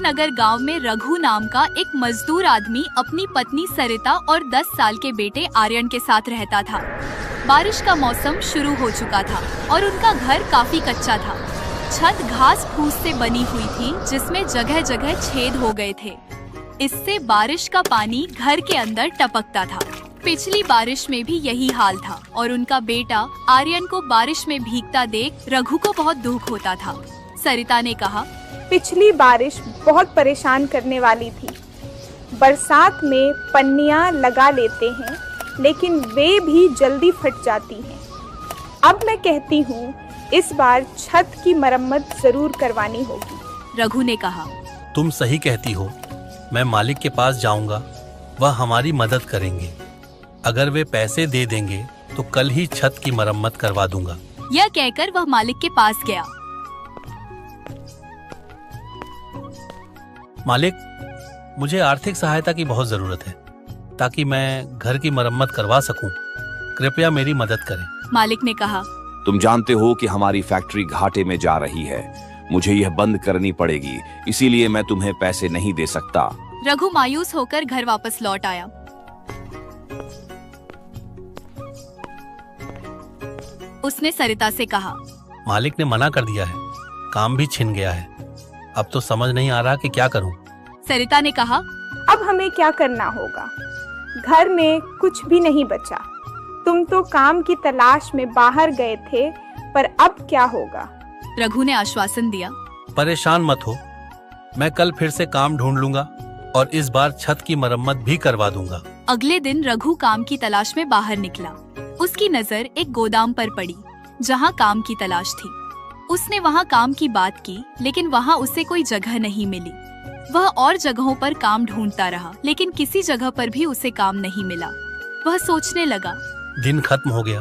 सुखनगर गांव में रघु नाम का एक मजदूर आदमी अपनी पत्नी सरिता और 10 साल के बेटे आर्यन के साथ रहता था। बारिश का मौसम शुरू हो चुका था और उनका घर काफी कच्चा था। छत घास फूस से बनी हुई थी जिसमें जगह जगह छेद हो गए थे। इससे बारिश का पानी घर के अंदर टपकता था। पिछली बारिश में भी यही हाल था और उनका बेटा आर्यन को बारिश में भीगता देख रघु को बहुत दुख होता था। सरिता ने कहा, पिछली बारिश बहुत परेशान करने वाली थी। बरसात में पन्नियां लगा लेते हैं लेकिन वे भी जल्दी फट जाती हैं। अब मैं कहती हूँ इस बार छत की मरम्मत जरूर करवानी होगी। रघु ने कहा, तुम सही कहती हो। मैं मालिक के पास जाऊंगा, वह हमारी मदद करेंगे। अगर वे पैसे दे देंगे तो कल ही छत की मरम्मत करवा दूंगा। यह कहकर वह मालिक के पास गया। मालिक, मुझे आर्थिक सहायता की बहुत जरूरत है ताकि मैं घर की मरम्मत करवा सकूं। कृपया मेरी मदद करें। मालिक ने कहा, तुम जानते हो कि हमारी फैक्ट्री घाटे में जा रही है। मुझे यह बंद करनी पड़ेगी, इसीलिए मैं तुम्हें पैसे नहीं दे सकता। रघु मायूस होकर घर वापस लौट आया। उसने सरिता से कहा, मालिक ने मना कर दिया है, काम भी छिन गया है। अब तो समझ नहीं आ रहा कि क्या करूं। सरिता ने कहा, अब हमें क्या करना होगा? घर में कुछ भी नहीं बचा। तुम तो काम की तलाश में बाहर गए थे, पर अब क्या होगा? रघु ने आश्वासन दिया, परेशान मत हो, मैं कल फिर से काम ढूंढ लूंगा और इस बार छत की मरम्मत भी करवा दूंगा। अगले दिन रघु काम की तलाश में बाहर निकला। उसकी नजर एक गोदाम पर पड़ी जहाँ काम की तलाश थी। उसने वहाँ काम की बात की लेकिन वहाँ उसे कोई जगह नहीं मिली। वह और जगहों पर काम ढूंढता रहा लेकिन किसी जगह पर भी उसे काम नहीं मिला। वह सोचने लगा, दिन खत्म हो गया,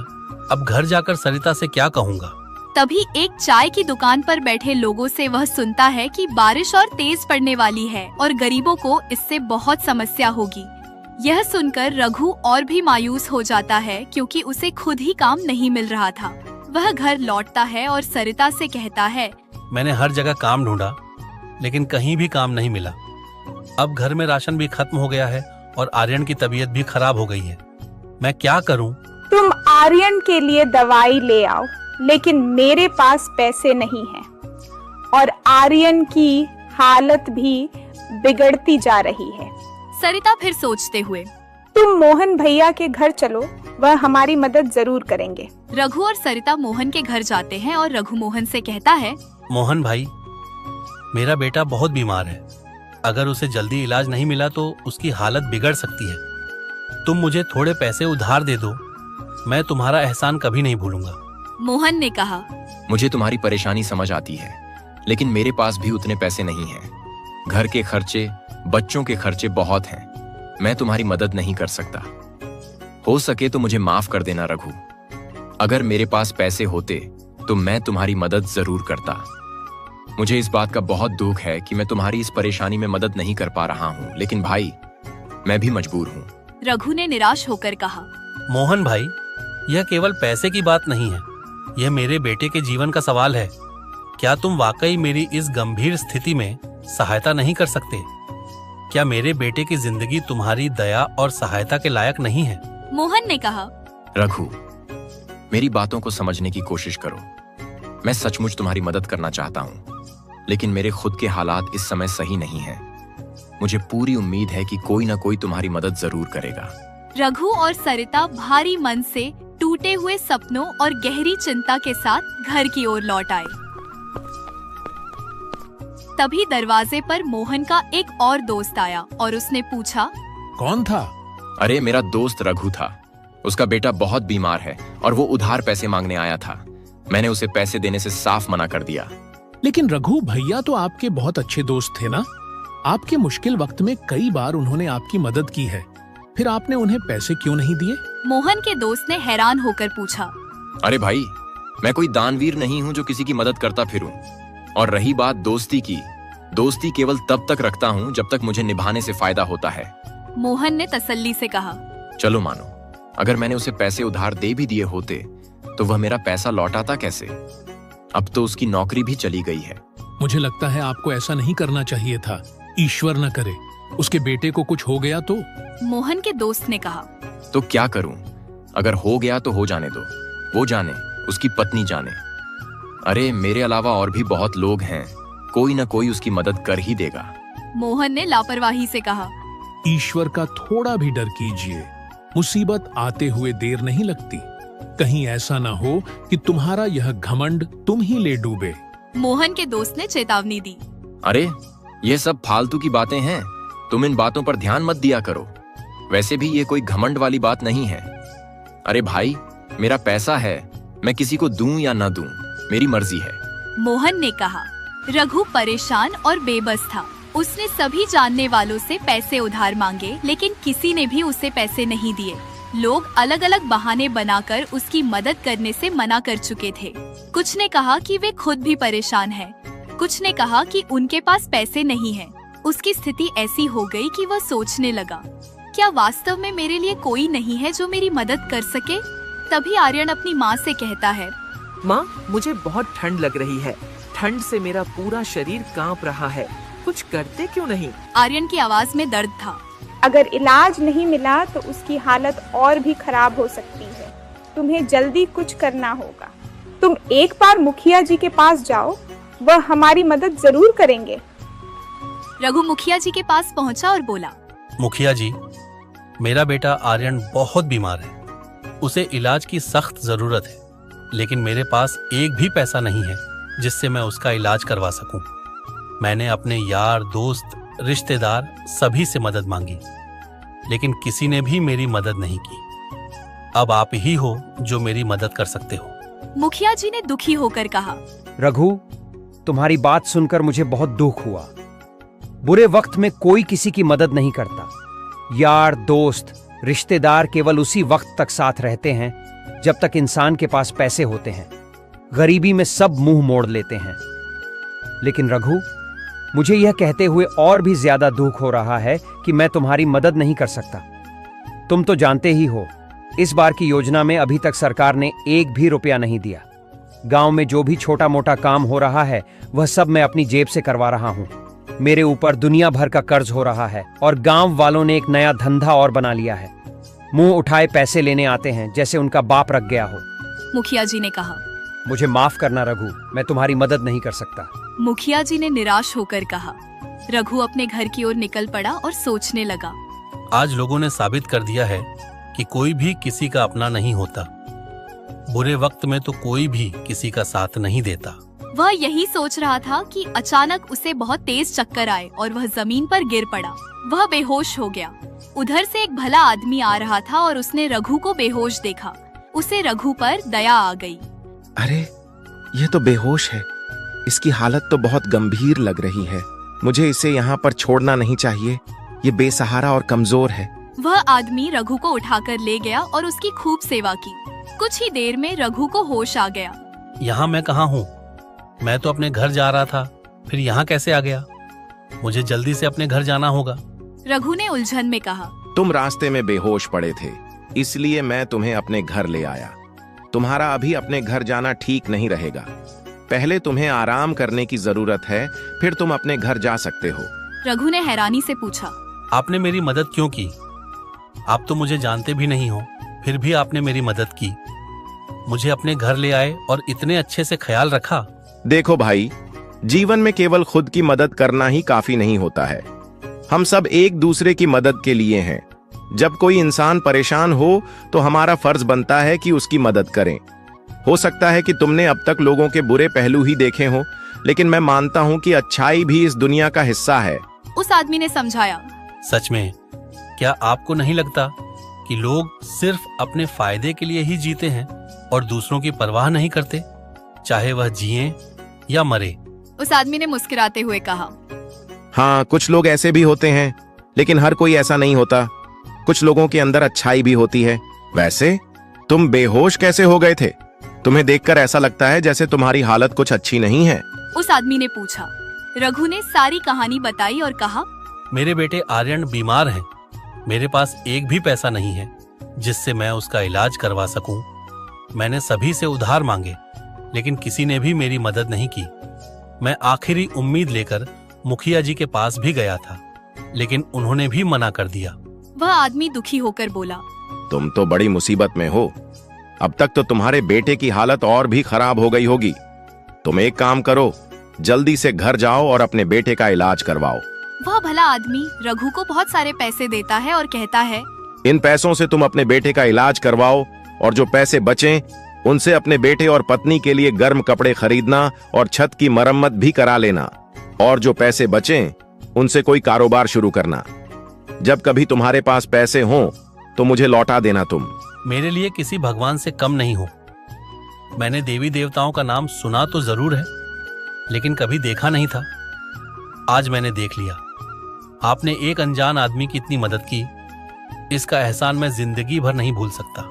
अब घर जाकर सरिता से क्या कहूँगा। तभी एक चाय की दुकान पर बैठे लोगों से वह सुनता है कि बारिश और तेज पड़ने वाली है और गरीबों को इससे बहुत समस्या होगी। यह सुनकर रघु और भी मायूस हो जाता है क्योंकि उसे खुद ही काम नहीं मिल रहा था। वह घर लौटता है और सरिता से कहता है, मैंने हर जगह काम ढूंढा लेकिन कहीं भी काम नहीं मिला। अब घर में राशन भी खत्म हो गया है और आर्यन की तबीयत भी खराब हो गई है। मैं क्या करूं? तुम आर्यन के लिए दवाई ले आओ, लेकिन मेरे पास पैसे नहीं हैं और आर्यन की हालत भी बिगड़ती जा रही है। सरिता फिर सोचते हुए, तुम मोहन भैया के घर चलो, वह हमारी मदद जरूर करेंगे। रघु और सरिता मोहन के घर जाते हैं और रघु मोहन से कहता है, मोहन भाई, मेरा बेटा बहुत बीमार है। अगर उसे जल्दी इलाज नहीं मिला तो उसकी हालत बिगड़ सकती है। तुम मुझे थोड़े पैसे उधार दे दो, मैं तुम्हारा एहसान कभी नहीं भूलूंगा। मोहन ने कहा, मुझे तुम्हारी परेशानी समझ आती है लेकिन मेरे पास भी उतने पैसे नहीं हैं। घर के खर्चे, बच्चों के खर्चे बहुत हैं। मैं तुम्हारी मदद नहीं कर सकता। हो सके तो मुझे माफ कर देना रघु। अगर मेरे पास पैसे होते तो मैं तुम्हारी मदद जरूर करता। मुझे इस बात का बहुत दुख है कि मैं तुम्हारी इस परेशानी में मदद नहीं कर पा रहा हूँ, लेकिन भाई मैं भी मजबूर हूँ। रघु ने निराश होकर कहा, मोहन भाई, यह केवल पैसे की बात नहीं है, यह मेरे बेटे के जीवन का सवाल है। क्या तुम वाकई मेरी इस गंभीर स्थिति में सहायता नहीं कर सकते? क्या मेरे बेटे की जिंदगी तुम्हारी दया और सहायता के लायक नहीं है? मोहन ने कहा, रघु, मेरी बातों को समझने की कोशिश करो। मैं सचमुच तुम्हारी मदद करना चाहता हूँ, लेकिन मेरे खुद के हालात इस समय सही नहीं हैं। मुझे पूरी उम्मीद है कि कोई न कोई तुम्हारी मदद जरूर करेगा। रघु और सरिता भारी मन से टूटे हुए सपनों और गहरी चिंता के साथ घर की ओर लौट आए। तभी दरवाजे पर मोहन का एक और दोस्त आया और उसने पूछा, कौन था? अरे मेरा दोस्त रघु था। उसका बेटा बहुत बीमार है और वो उधार पैसे मांगने आया था। मैंने उसे पैसे देने से साफ मना कर दिया। लेकिन रघु भैया तो आपके बहुत अच्छे दोस्त थे ना? आपके मुश्किल वक्त में कई बार उन्होंने आपकी मदद की है, फिर आपने उन्हें पैसे क्यों नहीं दिए? मोहन के दोस्त ने हैरान होकर पूछा, अरे भाई, मैं कोई दानवीर नहीं हूँ जो किसी की मदद करता फिरूं। और रही बात दोस्ती की, दोस्ती केवल तब तक रखता हूँ जब तक मुझे निभाने से फायदा होता है। मोहन ने तसल्ली से कहा, चलो मानो, अगर मैंने उसे पैसे उधार दे भी दिए होते तो वह मेरा पैसा लौटाता कैसे? अब तो उसकी नौकरी भी चली गई है। मुझे लगता है आपको ऐसा नहीं करना चाहिए था। ईश्वर न करे उसके बेटे को कुछ हो गया तो। मोहन के दोस्त ने कहा। तो क्या करूं? अगर हो गया तो हो जाने दो, वो जाने, उसकी पत्नी जाने। अरे मेरे अलावा और भी बहुत लोग हैं, कोई ना कोई उसकी मदद कर ही देगा। मोहन ने लापरवाही से कहा। ईश्वर का थोड़ा भी डर कीजिए, मुसीबत आते हुए देर नहीं लगती। कहीं ऐसा ना हो कि तुम्हारा यह घमंड तुम ही ले डूबे। मोहन के दोस्त ने चेतावनी दी। अरे ये सब फालतू की बातें हैं, तुम इन बातों पर ध्यान मत दिया करो। वैसे भी ये कोई घमंड वाली बात नहीं है। अरे भाई, मेरा पैसा है, मैं किसी को दूं या ना दूं, मेरी मर्जी है। मोहन ने कहा। रघु परेशान और बेबस था। उसने सभी जानने वालों से पैसे उधार मांगे, लेकिन किसी ने भी उसे पैसे नहीं दिए। लोग अलग अलग बहाने बनाकर उसकी मदद करने से मना कर चुके थे। कुछ ने कहा कि वे खुद भी परेशान हैं, कुछ ने कहा कि उनके पास पैसे नहीं हैं। उसकी स्थिति ऐसी हो गई कि वह सोचने लगा, क्या वास्तव में मेरे लिए कोई नहीं है जो मेरी मदद कर सके? तभी आर्यन अपनी माँ से कहता है, माँ, मुझे बहुत ठंड लग रही है, ठंड से मेरा पूरा शरीर कांप रहा है, कुछ करते क्यों नहीं? आर्यन की आवाज में दर्द था। अगर इलाज नहीं मिला तो उसकी हालत और भी खराब हो सकती है। तुम्हें जल्दी कुछ करना होगा। तुम एक बार मुखिया जी के पास जाओ, वह हमारी मदद जरूर करेंगे। रघु मुखिया जी के पास पहुंचा और बोला, मुखिया जी, मेरा बेटा आर्यन बहुत बीमार है, उसे इलाज की सख्त जरूरत है, लेकिन मेरे पास एक भी पैसा नहीं है जिससे मैं उसका इलाज करवा सकूं। मैंने अपने यार, दोस्त, रिश्तेदार सभी से मदद मांगी, लेकिन किसी ने भी मेरी मदद नहीं की। अब आप ही हो जो मेरी मदद कर सकते हो। मुखिया जी ने दुखी होकर कहा। रघु, तुम्हारी बात सुनकर मुझे बहुत दुख हुआ। बुरे वक्त में कोई किसी की मदद नहीं करता। यार, दोस्त, रिश्तेदार केवल उसी वक्त तक साथ रहते हैं जब तक इंसान के पास पैसे होते हैं। गरीबी में सब मुंह मोड़ लेते हैं। लेकिन रघु, मुझे यह कहते हुए और भी ज्यादा दुख हो रहा है कि मैं तुम्हारी मदद नहीं कर सकता। तुम तो जानते ही हो, इस बार की योजना में अभी तक सरकार ने एक भी रुपया नहीं दिया। गांव में जो भी छोटा मोटा काम हो रहा है वह सब मैं अपनी जेब से करवा रहा हूं। मेरे ऊपर दुनिया भर का कर्ज हो रहा है और गांव वालों ने एक नया धंधा और बना लिया है। मुंह उठाए पैसे लेने आते हैं जैसे उनका बाप रख गया हो। मुखिया जी ने कहा। मुझे माफ करना रघु, मैं तुम्हारी मदद नहीं कर सकता। मुखिया जी ने निराश होकर कहा। रघु अपने घर की ओर निकल पड़ा और सोचने लगा। आज लोगों ने साबित कर दिया है कि कोई भी किसी का अपना नहीं होता। बुरे वक्त में तो कोई भी किसी का साथ नहीं देता। वह यही सोच रहा था कि अचानक उसे बहुत तेज चक्कर आए और वह जमीन पर गिर पड़ा। वह बेहोश हो गया। उधर से एक भला आदमी आ रहा था और उसने रघु को बेहोश देखा। उसे रघु पर दया आ गई। अरे, ये तो बेहोश है, इसकी हालत तो बहुत गंभीर लग रही है। मुझे इसे यहाँ पर छोड़ना नहीं चाहिए, ये बेसहारा और कमजोर है। वह आदमी रघु को उठाकर ले गया और उसकी खूब सेवा की। कुछ ही देर में रघु को होश आ गया। यहाँ मैं कहाँ हूँ? मैं तो अपने घर जा रहा था, फिर यहाँ कैसे आ गया? मुझे जल्दी से अपने घर जाना होगा। रघु ने उलझन में कहा। तुम रास्ते में बेहोश पड़े थे, इसलिए मैं तुम्हें अपने घर ले आया। तुम्हारा अभी अपने घर जाना ठीक नहीं रहेगा। पहले तुम्हें आराम करने की जरूरत है, फिर तुम अपने घर जा सकते हो। रघु ने हैरानी से पूछा। आपने मेरी मदद क्यों की? आप तो मुझे जानते भी नहीं हो, फिर भी आपने मेरी मदद की। मुझे अपने घर ले आए और इतने अच्छे से ख्याल रखा। देखो भाई, जीवन में केवल खुद की मदद करना ही काफी नहीं होता है। हम सब एक दूसरे की मदद के लिए हैं। जब कोई इंसान परेशान हो तो हमारा फर्ज बनता है कि उसकी मदद करें। हो सकता है कि तुमने अब तक लोगों के बुरे पहलू ही देखे हों, लेकिन मैं मानता हूं कि अच्छाई भी इस दुनिया का हिस्सा है। उस आदमी ने समझाया। सच में, क्या आपको नहीं लगता कि लोग सिर्फ अपने फायदे के लिए ही जीते हैं और दूसरों की परवाह नहीं करते, चाहे वह जिए या मरे? उस आदमी ने मुस्कुराते हुए कहा। हाँ, कुछ लोग ऐसे भी होते हैं, लेकिन हर कोई ऐसा नहीं होता। कुछ लोगों के अंदर अच्छाई भी होती है। वैसे तुम बेहोश कैसे हो गए थे? तुम्हें देखकर ऐसा लगता है जैसे तुम्हारी हालत कुछ अच्छी नहीं है। उस आदमी ने पूछा। रघु ने सारी कहानी बताई और कहा, मेरे बेटे आर्यन बीमार हैं। मेरे पास एक भी पैसा नहीं है जिससे मैं उसका इलाज करवा सकूं। मैंने सभी से उधार मांगे, लेकिन किसी ने भी मेरी मदद नहीं की। मैं आखिरी उम्मीद लेकर मुखिया जी के पास भी गया था, लेकिन उन्होंने भी मना कर दिया। वह आदमी दुखी होकर बोला, तुम तो बड़ी मुसीबत में हो। अब तक तो तुम्हारे बेटे की हालत और भी खराब हो गई होगी। तुम एक काम करो, जल्दी से घर जाओ और अपने बेटे का इलाज करवाओ। वह भला आदमी रघु को बहुत सारे पैसे देता है और कहता है, इन पैसों से तुम अपने बेटे का इलाज करवाओ और जो पैसे बचें उनसे अपने बेटे और पत्नी के लिए गर्म कपड़े खरीदना और छत की मरम्मत भी करा लेना, और जो पैसे बचें उनसे कोई कारोबार शुरू करना। जब कभी तुम्हारे पास पैसे हों तो मुझे लौटा देना। तुम मेरे लिए किसी भगवान से कम नहीं हो। मैंने देवी देवताओं का नाम सुना तो जरूर है, लेकिन कभी देखा नहीं था। आज मैंने देख लिया। आपने एक अनजान आदमी की इतनी मदद की, इसका एहसान मैं जिंदगी भर नहीं भूल सकता।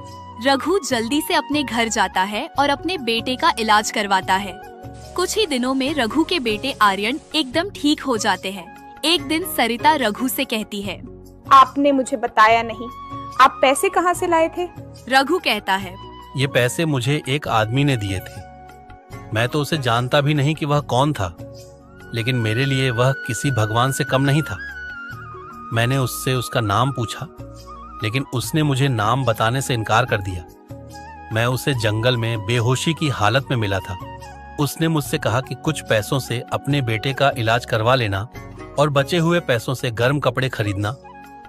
रघु जल्दी से अपने घर जाता है और अपने बेटे का इलाज करवाता है। कुछ ही दिनों में रघु के बेटे आर्यन एकदम ठीक हो जाते हैं। एक दिन सरिता रघु से कहती है, आपने मुझे बताया नहीं, आप पैसे कहाँ से लाए थे? रघु कहता है, ये पैसे मुझे एक आदमी ने दिए थे। मैं तो उसे जानता भी नहीं कि वह कौन था, लेकिन मेरे लिए वह किसी भगवान से कम नहीं था। मैंने उससे उसका नाम पूछा, लेकिन उसने मुझे नाम बताने से इनकार कर दिया। मैं उसे जंगल में बेहोशी की हालत में मिला था। उसने मुझसे कहा कि कुछ पैसों से अपने बेटे का इलाज करवा लेना और बचे हुए पैसों से गर्म कपड़े खरीदना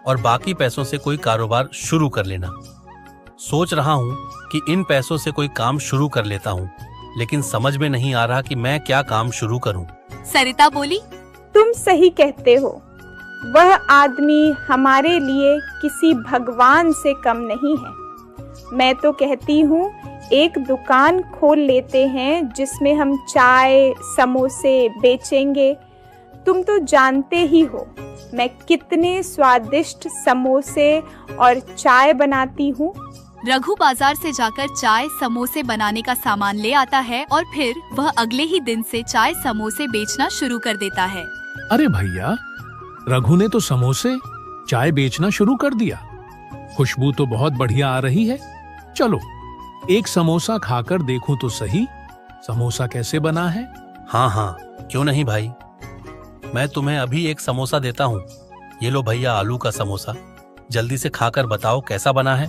और बाकी पैसों से कोई कारोबार शुरू कर लेना। सोच रहा हूँ कि इन पैसों से कोई काम शुरू कर लेता हूँ, लेकिन समझ में नहीं आ रहा कि मैं क्या काम शुरू करूँ। सरिता बोली, तुम सही कहते हो। वह आदमी हमारे लिए किसी भगवान से कम नहीं है। मैं तो कहती हूँ एक दुकान खोल लेते हैं जिसमें हम चाय समोसे बेचेंगे। तुम तो जानते ही हो मैं कितने स्वादिष्ट समोसे और चाय बनाती हूँ। रघु बाजार से जाकर चाय समोसे बनाने का सामान ले आता है और फिर वह अगले ही दिन से चाय समोसे बेचना शुरू कर देता है। अरे भैया, रघु ने तो समोसे चाय बेचना शुरू कर दिया। खुशबू तो बहुत बढ़िया आ रही है। चलो एक समोसा खाकर देखूं तो सही, समोसा कैसे बना है। हाँ हाँ, क्यों नहीं भाई, मैं तुम्हें अभी एक समोसा देता हूँ। ये लो भैया आलू का समोसा, जल्दी से खाकर बताओ कैसा बना है।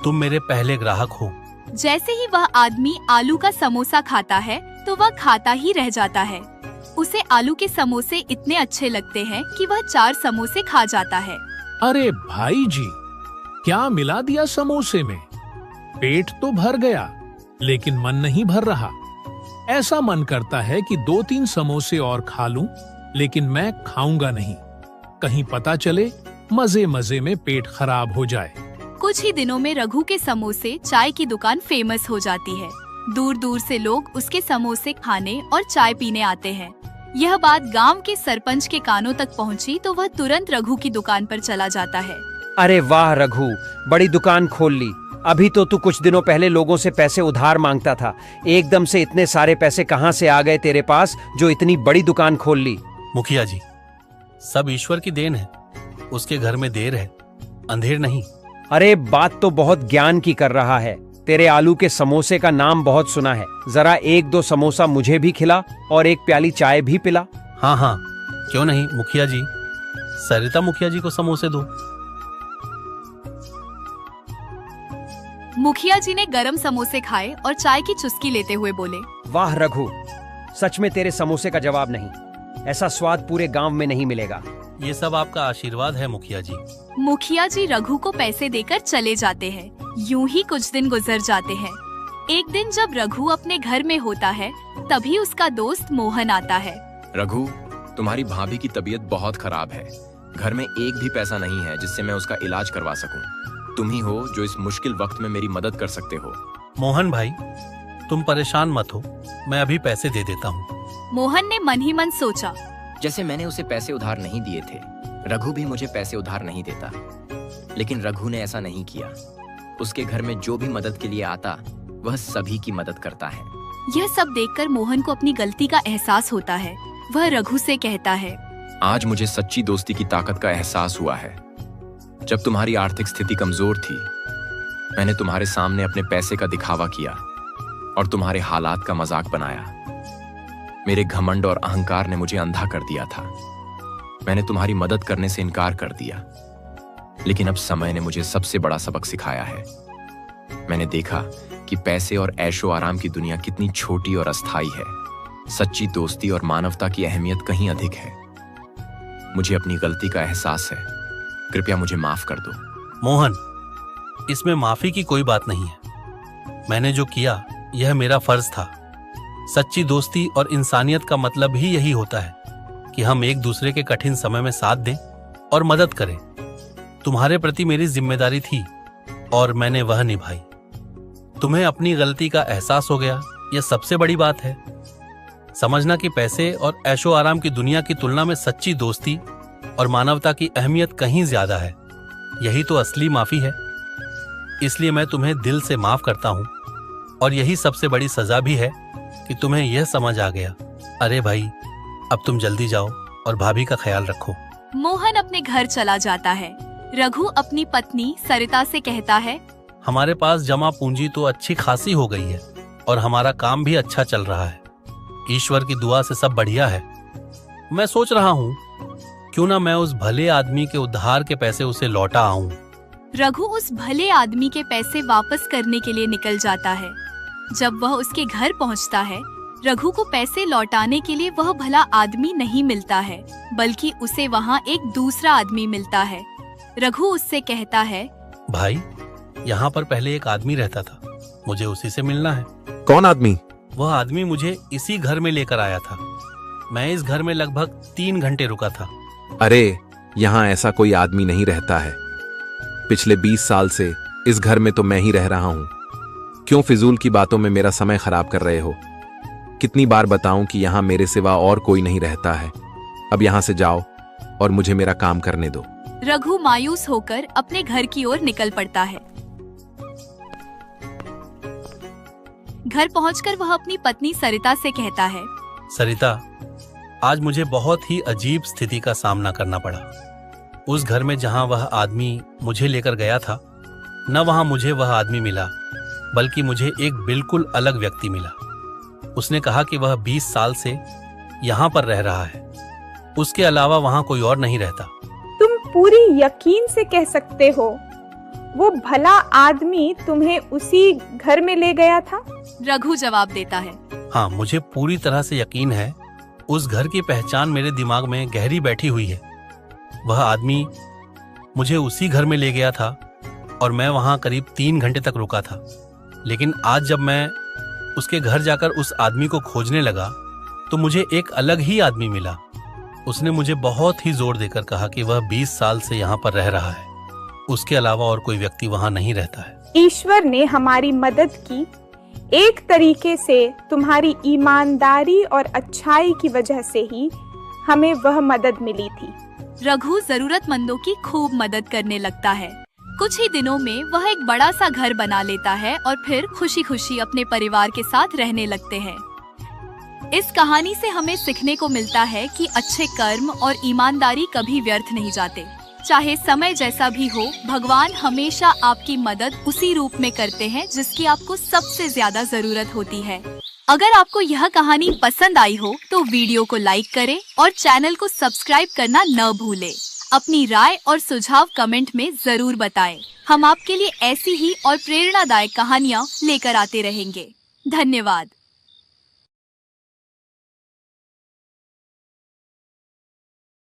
तुम मेरे पहले ग्राहक हो। जैसे ही वह आदमी आलू का समोसा खाता है तो वह खाता ही रह जाता है। उसे आलू के समोसे इतने अच्छे लगते हैं कि वह 4 समोसे खा जाता है। अरे भाई जी, क्या मिला दिया समोसे में? पेट तो भर गया, लेकिन मन नहीं भर रहा। ऐसा मन करता है कि 2-3 समोसे और खा लूं, लेकिन मैं खाऊंगा नहीं। कहीं पता चले मजे मजे में पेट खराब हो जाए। कुछ ही दिनों में रघु के समोसे चाय की दुकान फेमस हो जाती है। दूर दूर से लोग उसके समोसे खाने और चाय पीने आते हैं। यह बात गांव के सरपंच के कानों तक पहुंची तो वह तुरंत रघु की दुकान पर चला जाता है। अरे वाह रघु, बड़ी दुकान खोल ली। अभी तो तू कुछ दिनों पहले लोगों से पैसे उधार मांगता था। एकदम से इतने सारे पैसे कहाँ से आ गए तेरे पास जो इतनी बड़ी दुकान खोल ली? मुखिया जी, सब ईश्वर की देन है। उसके घर में देर है, अंधेर नहीं। अरे बात तो बहुत ज्ञान की कर रहा है। तेरे आलू के समोसे का नाम बहुत सुना है। जरा 1-2 समोसा मुझे भी खिला और एक प्याली चाय भी पिला। हाँ हाँ, क्यों नहीं मुखिया जी। सरिता मुखिया जी को समोसे दो। मुखिया जी ने गरम समोसे खाए और चाय की चुस्की लेते हुए बोले, वाह रघु, सच में तेरे समोसे का जवाब नहीं। ऐसा स्वाद पूरे गांव में नहीं मिलेगा। ये सब आपका आशीर्वाद है मुखिया जी। मुखिया जी रघु को पैसे देकर चले जाते हैं। यूं ही कुछ दिन गुजर जाते हैं। एक दिन जब रघु अपने घर में होता है तभी उसका दोस्त मोहन आता है। रघु, तुम्हारी भाभी की तबीयत बहुत खराब है। घर में एक भी पैसा नहीं है जिससे मैं उसका इलाज करवा सकूं। तुम ही हो जो इस मुश्किल वक्त में मेरी मदद कर सकते हो। मोहन भाई, तुम परेशान मत हो, मैं अभी पैसे दे देता हूँ। मोहन ने मन ही मन सोचा, जैसे मैंने उसे पैसे उधार नहीं दिए थे, रघु भी मुझे पैसे उधार नहीं देता। लेकिन रघु ने ऐसा नहीं किया। उसके घर में जो भी मदद के लिए आता वह सभी की मदद करता है। यह सब देखकर मोहन को अपनी गलती का एहसास होता है। वह रघु से कहता है, आज मुझे सच्ची दोस्ती की ताकत का एहसास हुआ है। जब तुम्हारी आर्थिक स्थिति कमजोर थी, मैंने तुम्हारे सामने अपने पैसे का दिखावा किया और तुम्हारे हालात का मजाक बनाया। मेरे घमंड और अहंकार ने मुझे अंधा कर दिया था। मैंने तुम्हारी मदद करने से इनकार कर दिया, लेकिन अब समय ने मुझे सबसे बड़ा सबक सिखाया है। मैंने देखा कि पैसे और ऐशो आराम की दुनिया कितनी छोटी और अस्थायी है। सच्ची दोस्ती और मानवता की अहमियत कहीं अधिक है। मुझे अपनी गलती का एहसास है, कृपया मुझे माफ कर दो। मोहन, इसमें माफी की कोई बात नहीं है। मैंने जो किया यह मेरा फर्ज था। सच्ची दोस्ती और इंसानियत का मतलब ही यही होता है कि हम एक दूसरे के कठिन समय में साथ दें और मदद करें। तुम्हारे प्रति मेरी जिम्मेदारी थी और मैंने वह निभाई। तुम्हें अपनी गलती का एहसास हो गया, यह सबसे बड़ी बात है। समझना कि पैसे और ऐशो आराम की दुनिया की तुलना में सच्ची दोस्ती और मानवता की अहमियत कहीं ज्यादा है। यही तो असली माफी है। इसलिए मैं तुम्हें दिल से माफ करता हूं और यही सबसे बड़ी सजा भी है कि तुम्हें यह समझ आ गया। अरे भाई, अब तुम जल्दी जाओ और भाभी का ख्याल रखो। मोहन अपने घर चला जाता है। रघु अपनी पत्नी सरिता से कहता है, हमारे पास जमा पूंजी तो अच्छी खासी हो गई है और हमारा काम भी अच्छा चल रहा है। ईश्वर की दुआ से सब बढ़िया है। मैं सोच रहा हूँ क्यों ना मैं उस भले आदमी के उधार के पैसे उसे लौटा आऊं। रघु उस भले आदमी के पैसे वापस करने के लिए निकल जाता है। जब वह उसके घर पहुंचता है, रघु को पैसे लौटाने के लिए वह भला आदमी नहीं मिलता है, बल्कि उसे वहां एक दूसरा आदमी मिलता है। रघु उससे कहता है, भाई, यहाँ पर पहले एक आदमी रहता था, मुझे उसी से मिलना है। कौन आदमी? वह आदमी मुझे इसी घर में लेकर आया था। मैं इस घर में लगभग 3 घंटे रुका था। अरे, यहाँ ऐसा कोई आदमी नहीं रहता है। पिछले 20 साल से इस घर में तो मैं ही रह रहा हूँ। क्यों फिजूल की बातों में मेरा समय खराब कर रहे हो? कितनी बार बताऊं कि यहाँ मेरे सिवा और कोई नहीं रहता है। अब यहाँ से जाओ और मुझे मेरा काम करने दो। रघु मायूस होकर अपने घर की ओर निकल पड़ता है। घर पहुंचकर वह अपनी पत्नी सरिता से कहता है, सरिता, आज मुझे बहुत ही अजीब स्थिति का सामना करना पड़ा। उस घर में जहां वह आदमी मुझे लेकर गया था, न वहां मुझे वह आदमी मिला, बल्कि मुझे एक बिल्कुल अलग व्यक्ति मिला। उसने कहा कि वह 20 साल से यहाँ पर रह रहा है। उसके अलावा वहां कोई और नहीं रहता। तुम पूरी यकीन से कह सकते हो वो भला आदमी तुम्हें उसी घर में ले गया था? रघु जवाब देता है, हाँ, मुझे पूरी तरह से यकीन है। उस घर की पहचान मेरे दिमाग में गहरी बैठी हुई है। वह आदमी मुझे उसी घर में ले गया था और मैं वहां करीब 3 घंटे तक रुका था। लेकिन आज जब मैं उसके घर जाकर उस आदमी को खोजने लगा तो मुझे एक अलग ही आदमी मिला। उसने मुझे बहुत ही जोर देकर कहा कि वह 20 साल से यहाँ पर रह रहा है। उसके अलावा और कोई व्यक्ति वहां नहीं रहता है। ईश्वर ने हमारी मदद की। एक तरीके से तुम्हारी ईमानदारी और अच्छाई की वजह से ही हमें वह मदद मिली थी। रघु जरूरतमंदों की खूब मदद करने लगता है। कुछ ही दिनों में वह एक बड़ा सा घर बना लेता है और फिर खुशी खुशी अपने परिवार के साथ रहने लगते हैं। इस कहानी से हमें सीखने को मिलता है कि अच्छे कर्म और ईमानदारी कभी व्यर्थ नहीं जाते। चाहे समय जैसा भी हो, भगवान हमेशा आपकी मदद उसी रूप में करते हैं जिसकी आपको सबसे ज्यादा जरूरत होती है। अगर आपको यह कहानी पसंद आई हो तो वीडियो को लाइक करें और चैनल को सब्सक्राइब करना न भूलें। अपनी राय और सुझाव कमेंट में जरूर बताएं। हम आपके लिए ऐसी ही और प्रेरणादायक कहानियाँ लेकर आते रहेंगे। धन्यवाद।